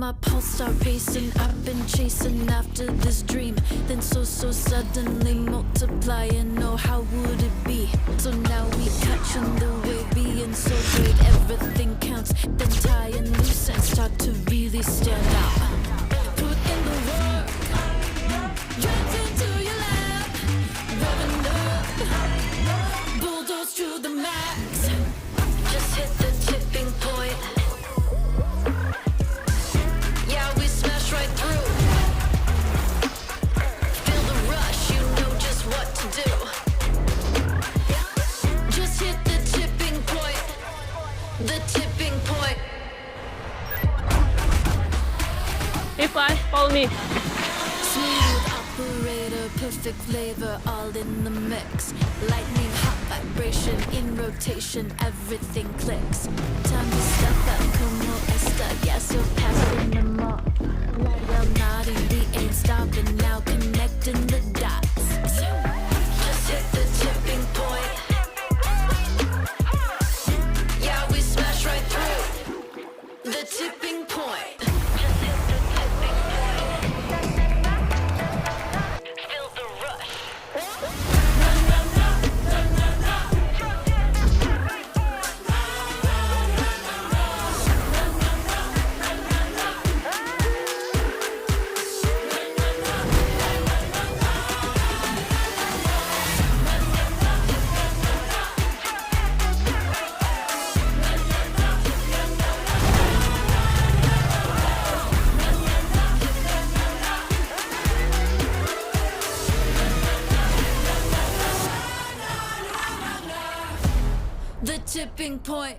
my pulse start racing. I've been chasing after this dream, then so suddenly multiplying. Oh, how would it be? So now we catching the wave, being so great, everything counts. Then tie a noose and start to really stand out. Put in the work, drive into your lap, revving up, bulldoze to the max. Just hit the tipping point. Yeah, we smash right through. Feel the rush, you know just what to do. Just hit the tipping point. The tipping point. Hey, fly, follow me. Smooth operator, perfect flavor, all in the mix. Lightning, hot vibration, in rotation, everything clicks. Time to step up, como esta, gas you're passing the mark. Well nodding, we ain't stopping now, connecting the dots. Just hit the tipping point. Yeah, we smash right through. The tipping point. The tipping point.